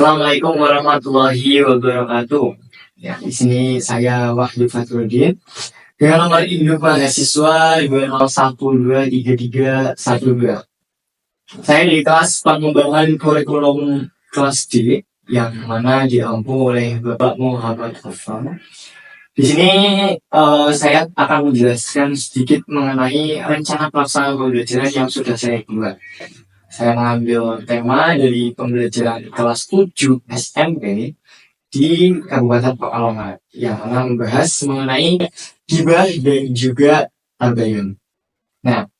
Assalamualaikum warahmatullahi wabarakatuh. Ya, di sini saya Wahyu Fathruddin dengan nomor induk mahasiswa 2012331. Saya di kelas pengembangan kurikulum kelas D yang mana diampu oleh Bapak Muhammad Hafan. Di sini saya akan menjelaskan sedikit mengenai rencana pelaksanaan pembelajaran yang sudah saya buat. Saya mengambil tema dari pembelajaran kelas 7 SMP di Kabupaten Pekalongan yang mana membahas mengenai ghibah dan juga tabayun. Nah,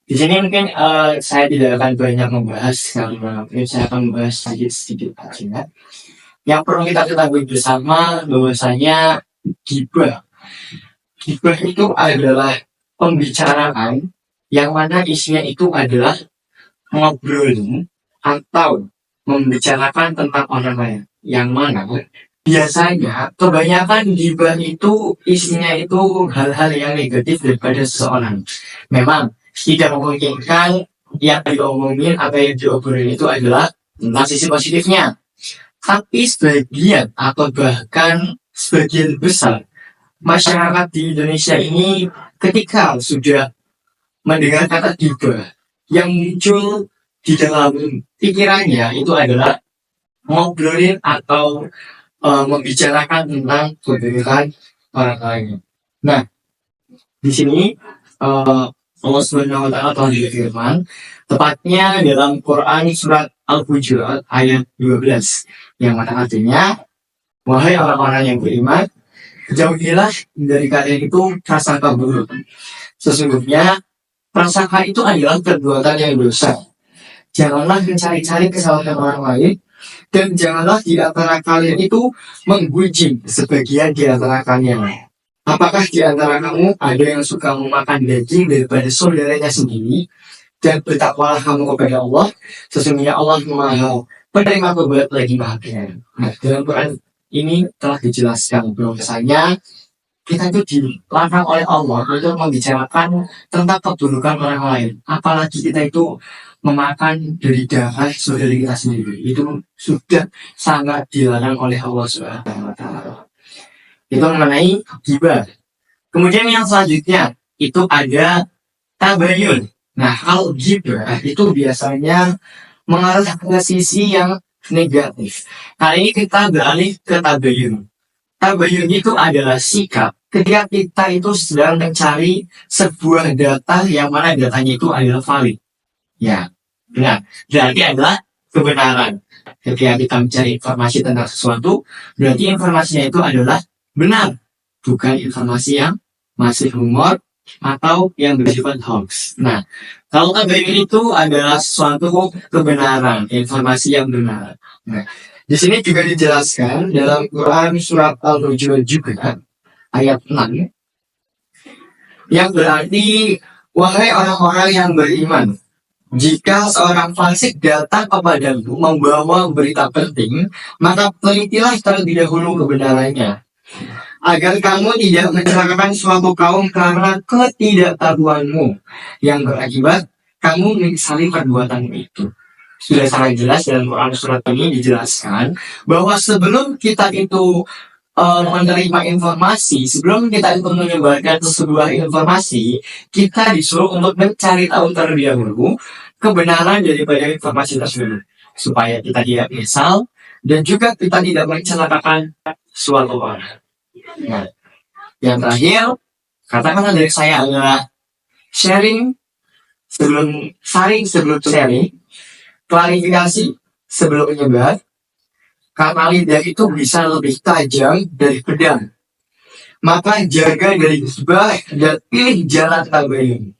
di sini mungkin saya tidak akan banyak membahas karena mungkin saya akan membahas sedikit aja. Yang perlu kita ketahui bersama bahwasanya ghibah itu adalah pembicaraan yang mana isinya itu adalah ngobrol atau membicarakan tentang orang lain, yang mana biasanya kebanyakan ghibah itu isinya itu hal-hal yang negatif daripada seseorang. Memang tidak memungkinkan yang diomongin atau yang diobrolin itu adalah tentang sisi positifnya, tapi sebagian atau bahkan sebagian besar masyarakat di Indonesia ini ketika sudah mendengar kata ghibah, yang muncul di dalam pikirannya itu adalah ngobrolin atau membicarakan tentang keburukan orang lain. Nah, di sini Allah Subhanahu wa Ta'ala telah berfirman, tepatnya dalam Quran surat Al-Hujurat ayat 12, yang mana artinya, wahai orang-orang yang beriman, jauhilah dari kalian itu prasangka buruk. Sesungguhnya prasangka itu adalah perbuatan yang dosa. Janganlah mencari-cari kesalahan orang lain, dan janganlah di antara kalian itu menggunjing sebagian di antara kalian. Apakah di antara kamu ada yang suka memakan daging daripada saudaranya sendiri? Dan bertakwalah kamu kepada Allah. Sesungguhnya Allah Maha Penerima Taubat lagi Maha Penyayang. Nah, dalam Quran ini telah dijelaskan bahwasanya kita itu dilarang oleh Allah untuk membicarakan tentang keburukan orang lain. Apalagi kita itu memakan dari darah saudara kita sendiri. Itu sudah sangat dilarang oleh Allah SWT. Itu mengenai ghibah. Kemudian yang selanjutnya itu ada tabayun. Nah, kalau ghibah itu biasanya mengarah ke sisi yang negatif. Kali ini kita beralih ke tabayun. Tabayun itu adalah sikap ketika kita itu sedang mencari sebuah data yang mana datanya itu adalah valid. Ya, benar. Berarti adalah kebenaran. Ketika kita mencari informasi tentang sesuatu, berarti informasinya itu adalah benar. Bukan informasi yang masih rumor atau yang bersifat hoax. Nah, kalau tabayun itu adalah suatu kebenaran, informasi yang benar. Nah, di sini juga dijelaskan dalam Quran surat Al-Hujurat juga ayat 6 yang berarti, wahai orang-orang yang beriman, jika seorang fasik datang kepadamu membawa berita penting, maka telitilah terlebih dahulu kebenarannya, agar kamu tidak mencelakakan suatu kaum karena ketidaktahuanmu yang berakibat kamu menyesali perbuatanmu itu. Sudah sangat jelas dalam Quran surat ini dijelaskan bahwa sebelum kita itu menerima informasi, sebelum kita itu menyebarkan sebuah informasi, kita disuruh untuk mencari tahu terlebih dahulu kebenaran daripada informasi tersebut, supaya kita tidak menyesal dan juga kita tidak mencelakakan suatu orang. Nah, yang terakhir, kata-kata dari saya adalah sharing sebelum sharing, klarifikasi sebelum menyebar, karena lidah itu bisa lebih tajam dari pedang. Maka jaga dari ghibah dan pilih jalan tabayun.